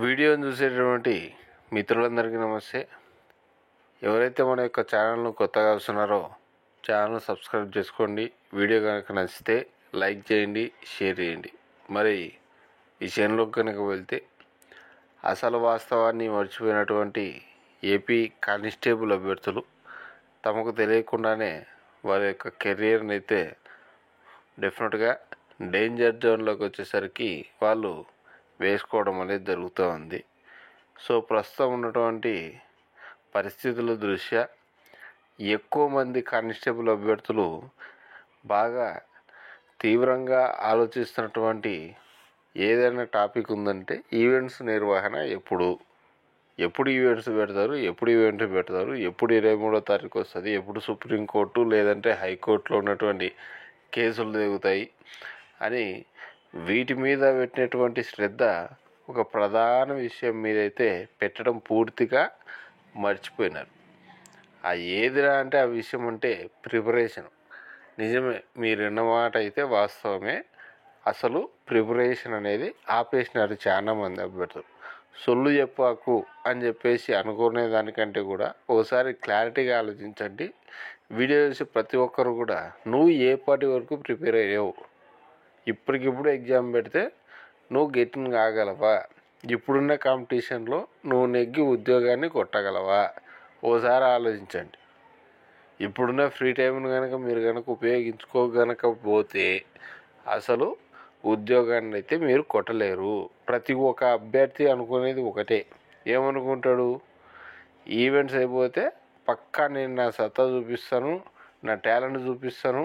వీడియోని చూసేటటువంటి మిత్రులందరికీ నమస్తే. ఎవరైతే మన యొక్క ఛానల్ను కొత్తగా వస్తున్నారో ఛానల్ సబ్స్క్రైబ్ చేసుకోండి. వీడియో కనుక నచ్చితే లైక్ చేయండి, షేర్ చేయండి. మరి విషయంలోకి కనుక వెళ్తే, అసలు వాస్తవాన్ని మర్చిపోయినటువంటి ఏపీ కానిస్టేబుల్ అభ్యర్థులు తమకు తెలియకుండానే వారి యొక్క కెరియర్ని అయితే డెఫినెట్గా డేంజర్ జోన్లోకి వచ్చేసరికి వాళ్ళు వేసుకోవడం అనేది జరుగుతూ ఉంది. సో ప్రస్తుతం ఉన్నటువంటి పరిస్థితుల దృష్ట్యా ఎక్కువ మంది కానిస్టేబుల్ అభ్యర్థులు బాగా తీవ్రంగా ఆలోచిస్తున్నటువంటి ఏదైనా టాపిక్ ఉందంటే ఈవెంట్స్ నిర్వహణ. ఎప్పుడు ఈవెంట్స్ పెడతారు, ఎప్పుడు 23వ తారీఖు వస్తుంది, ఎప్పుడు సుప్రీంకోర్టు లేదంటే హైకోర్టులో ఉన్నటువంటి కేసులు దిగుతాయి అని వీటి మీద పెట్టినటువంటి శ్రద్ధ ఒక ప్రధాన విషయం మీదైతే పెట్టడం పూర్తిగా మర్చిపోయినారు. ఆ ఏదిరా అంటే ఆ విషయం అంటే ప్రిపరేషన్. నిజమే, మీరున్న మాట అయితే వాస్తవమే. అసలు ప్రిపరేషన్ అనేది ఆపేసినారు చాలా మంది అభ్యర్థులు. సొల్లు చెప్పాకు అని చెప్పేసి అనుకునే దానికంటే కూడా ఒకసారి క్లారిటీగా ఆలోచించండి. వీడియో చూసి ప్రతి ఒక్కరు కూడా నువ్వు ఏ పార్టీ వరకు ప్రిపేర్ అయ్యావు, ఇప్పటికిప్పుడు ఎగ్జామ్ పెడితే నువ్వు గెటిన్ కాగలవా, ఇప్పుడున్న కాంపిటీషన్లో నువ్వు నెగ్గి ఉద్యోగాన్ని కొట్టగలవా, ఓసారి ఆలోచించండి. ఇప్పుడున్న ఫ్రీ టైంను కనుక మీరు కనుక ఉపయోగించుకోగనకపోతే అసలు ఉద్యోగాన్ని అయితే మీరు కొట్టలేరు. ప్రతి ఒక్క అభ్యర్థి అనుకునేది ఒకటే, ఏమనుకుంటాడు, ఈవెంట్స్ అయిపోతే పక్కా నేను నా సత్తా చూపిస్తాను, నా టాలెంట్ చూపిస్తాను,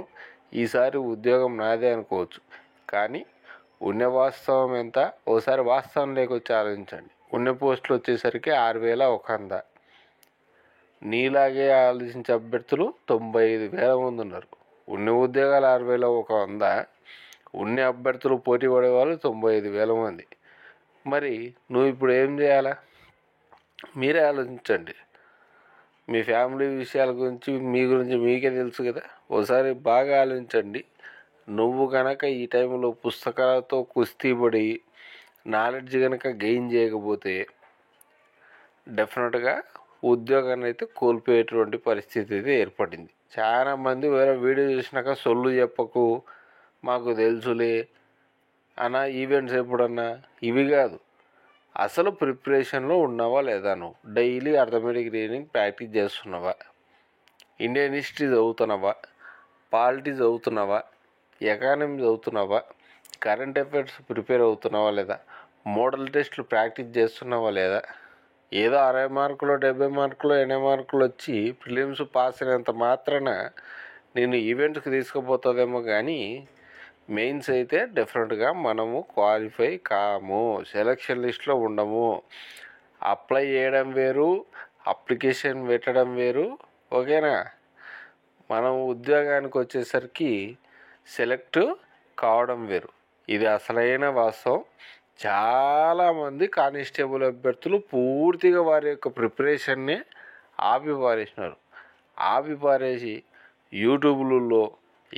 ఈసారి ఉద్యోగం నాదే అనుకోవచ్చు. కానీ ఉన్న వాస్తవం ఎంత, ఓసారి వాస్తవం లేకొచ్చి ఆలోచించండి. ఉన్న పోస్టులు వచ్చేసరికి 6,100. నీలాగే ఆలోచించే అభ్యర్థులు 95,000 మంది ఉన్నారు. ఉన్న ఉద్యోగాలు 6,100, ఉన్న అభ్యర్థులు పోటీ పడేవాళ్ళు 95,000 మంది. మరి నువ్వు ఇప్పుడు ఏం చేయాలా మీరే ఆలోచించండి. మీ ఫ్యామిలీ విషయాల గురించి మీ గురించి మీకే తెలుసు కదా. ఒకసారి బాగా ఆలోచించండి. నువ్వు కనుక ఈ టైంలో పుస్తకాలతో కుస్తీపడి నాలెడ్జ్ కనుక గెయిన్ చేయకపోతే డెఫినెట్గా ఉద్యోగాన్ని అయితే కోల్పోయేటువంటి పరిస్థితి అయితే ఏర్పడింది. చాలామంది వేరే వీడియో చూసినాక సొల్లు చెప్పకు, మాకు తెలుసులే అన్నా, ఈవెంట్స్ ఎప్పుడన్నా, ఇవి కాదు. అసలు ప్రిపరేషన్లో ఉన్నావా లేదా, నువ్వు డైలీ అర్థమెటిక్ రీడింగ్ ప్రాక్టీస్ చేస్తున్నావా, ఇండియన్ హిస్టరీ చదువుతున్నావా, పాలిటీ చదువుతున్నావా, ఎకానమీ చదువుతున్నావా, కరెంట్ అఫైర్స్ ప్రిపేర్ అవుతున్నావా లేదా, మోడల్ టెస్టులు ప్రాక్టీస్ చేస్తున్నావా లేదా. ఏదో 60 మార్కులు 70 మార్కులు 80 మార్కులు వచ్చి ప్రిలిమ్స్ పాస్ అయినంత మాత్రాన నేను ఈవెంట్స్కి తీసుకుపోతుందేమో కానీ మెయిన్స్ అయితే డెఫినెట్గా మనము క్వాలిఫై కాము, సెలక్షన్ లిస్ట్లో ఉండము. అప్లై చేయడం వేరు, అప్లికేషన్ పెట్టడం వేరు, ఓకేనా. మనం ఉద్యోగానికి వచ్చేసరికి సెలెక్ట్ కావడం వేరు. ఇది అసలైన వాస్తవం. చాలామంది కానిస్టేబుల్ అభ్యర్థులు పూర్తిగా వారి యొక్క ప్రిపరేషన్ని ఆపిపారేసి యూట్యూబ్లలో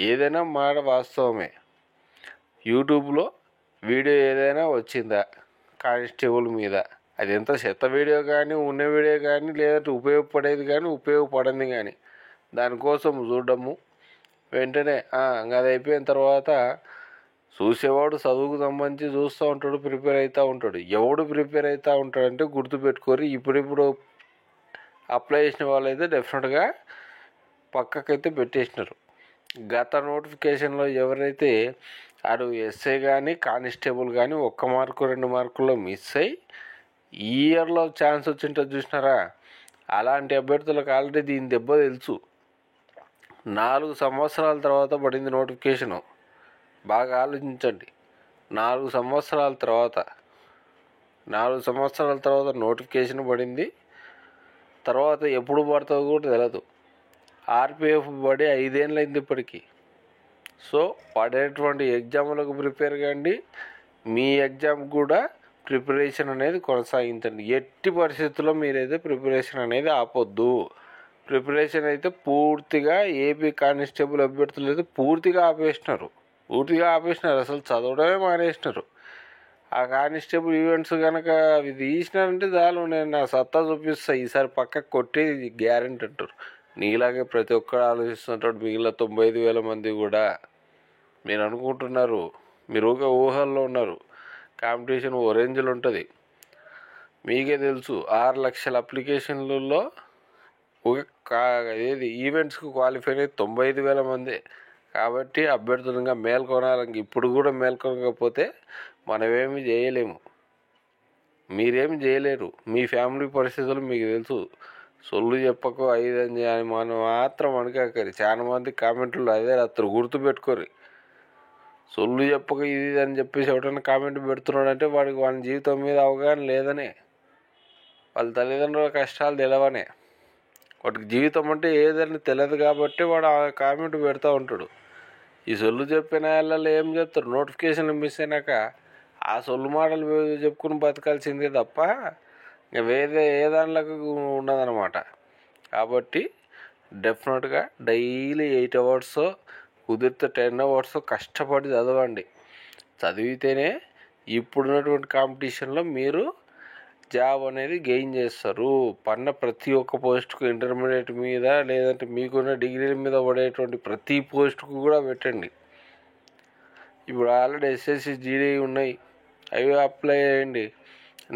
ఏదైనా మాట వాస్తవమే, యూట్యూబ్లో వీడియో ఏదైనా వచ్చిందా కానిస్టేబుల్ మీద, అది ఎంత చెత్త వీడియో కానీ, ఉన్న వీడియో కానీ, లేదంటే ఉపయోగపడేది కానీ ఉపయోగపడింది కానీ దానికోసం చూడడము, వెంటనే అది అయిపోయిన తర్వాత చూసేవాడు చదువుకు సంబంధించి చూస్తూ ఉంటాడు, ప్రిపేర్ అవుతూ ఉంటాడు. ఎవడు ప్రిపేర్ అవుతూ ఉంటాడంటే గుర్తుపెట్టుకోరు, ఇప్పుడిప్పుడు అప్లై చేసిన వాళ్ళైతే డెఫినెట్గా పక్కకైతే పెట్టేసినారు. గత నోటిఫికేషన్లో ఎవరైతే అటు ఎస్ఐ కానీ కానిస్టేబుల్ కానీ 1 మార్కు 2 మార్కుల్లో మిస్ అయ్యి ఈ ఇయర్లో ఛాన్స్ వచ్చింటుంది చూసినారా, అలాంటి అభ్యర్థులకు ఆల్రెడీ దీని దెబ్బ తెలుసు. 4 సంవత్సరాల తర్వాత పడింది నోటిఫికేషను. బాగా ఆలోచించండి. 4 సంవత్సరాల తర్వాత నోటిఫికేషన్ పడింది. తర్వాత ఎప్పుడు పడుతుందో కూడా తెలియదు. ఆర్పిఎఫ్ పడి 5 ఏళ్ళు అయింది ఇప్పటికీ. సో పడేటువంటి ఎగ్జామ్లకు ప్రిపేర్ కండి, మీ ఎగ్జామ్ కూడా ప్రిపరేషన్ అనేది కొనసాగించండి. ఎట్టి పరిస్థితుల్లో మీరైతే ప్రిపరేషన్ అనేది ఆపొద్దు. ప్రిపరేషన్ అయితే పూర్తిగా ఏపీ కానిస్టేబుల్ అభ్యర్థులు అయితే పూర్తిగా ఆపేసినారు. అసలు చదవడమే మానేసినారు. ఆ కానిస్టేబుల్ ఈవెంట్స్ కనుక అవి తీసినారంటే చాలు, నేను నా సత్తా చూపిస్తా, ఈసారి పక్కకు కొట్టేది గ్యారెంటీ అంటారు. నీలాగే ప్రతి ఒక్కరు ఆలోచిస్తుంటాడు. మిగిలిన 95,000 మంది కూడా మీరు అనుకుంటున్నారు, మీరు ఒక ఊహల్లో ఉన్నారు. కాంపిటీషన్ ఓ రేంజ్లో ఉంటుంది. మీకే తెలుసు 6 లక్షల అప్లికేషన్లలో ఏది ఈవెంట్స్కి క్వాలిఫై అయ్యేది 95,000 మంది. కాబట్టి అభ్యర్థులుగా మేల్కొనాలి. ఇప్పుడు కూడా మేల్కొనకపోతే మనమేమి చేయలేము, మీరేమి చేయలేరు. మీ ఫ్యామిలీ పరిస్థితులు మీకు తెలుసు. సొల్లు చెప్పకు 5 అని మనం మాత్రం అనుకోకరి. చాలా మంది కామెంట్లు అదే రాత్రి గుర్తుపెట్టుకోరు. సొల్లు చెప్పక ఇది అని చెప్పేసి ఎవరైనా కామెంట్ పెడుతున్నాడంటే వాడికి వాని జీవితం మీద అవగాహన లేదనే, వాళ్ళ తల్లిదండ్రుల కష్టాలు తెలవనే. వాడికి జీవితం అంటే ఏదని తెలియదు కాబట్టి వాడు ఆ కామెంట్ పెడతా ఉంటాడు. ఈ సొల్లు చెప్పిన వాళ్ళలో ఏం చెప్తారు, నోటిఫికేషన్లు మిస్ అయినాక ఆ సొల్లు మాటలు చెప్పుకుని బతకాల్సిందే తప్ప ఇంకా వేరే ఏ దానిలకు ఉండదన్నమాట. కాబట్టి డెఫినెట్గా డైలీ 8 అవర్స్ కుదిరితే 10 అవర్స్ కష్టపడి చదవండి. చదివితేనే ఇప్పుడున్నటువంటి కాంపిటీషన్లో మీరు జాబ్ అనేది గెయిన్ చేస్తారు. పన్న ప్రతి ఒక్క పోస్టుకు ఇంటర్మీడియట్ మీద లేదంటే మీకున్న డిగ్రీల మీద పడేటువంటి ప్రతి పోస్టుకు కూడా పెట్టండి. ఇప్పుడు ఆల్రెడీ ఎస్ఎస్సి జీడీ ఉన్నాయి, అవి అప్లై చేయండి.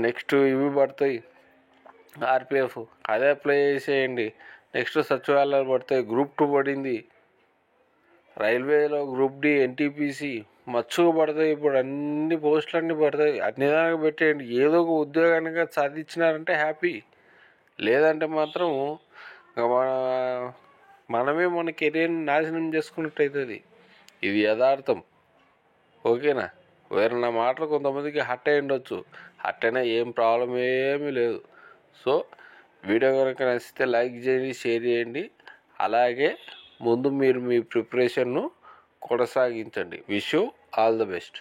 నెక్స్ట్ ఇవి పడతాయి ఆర్పిఎఫ్, అదే అప్లై చేసేయండి. నెక్స్ట్ సచివాలయాలు పడతాయి. గ్రూప్ 2 పడింది, రైల్వేలో గ్రూప్ డి, ఎన్టీపీసీ మచ్చుగా పడతాయి. ఇప్పుడు అన్ని పోస్టులు అన్నీ పడతాయి. అన్ని దానికి పెట్టేయండి. ఏదో ఒక ఉద్యోగానికి సాధించినారంటే హ్యాపీ, లేదంటే మాత్రం మనమే మన కెరీర్ని నాశనం చేసుకున్నట్టు అవుతుంది. ఇది యథార్థం. ఓకేనా? వేరే నా మాటలు కొంతమందికి హర్ట్ అయి ఉండొచ్చు. హర్ట్ అయినా ఏం ప్రాబ్లం ఏమీ లేదు. సో వీడియో కనుక నచ్చితే లైక్ చేయండి, షేర్ చేయండి. అలాగే ముందు మీరు మీ ప్రిపరేషన్ను కొనసాగించండి. Wish you all the best.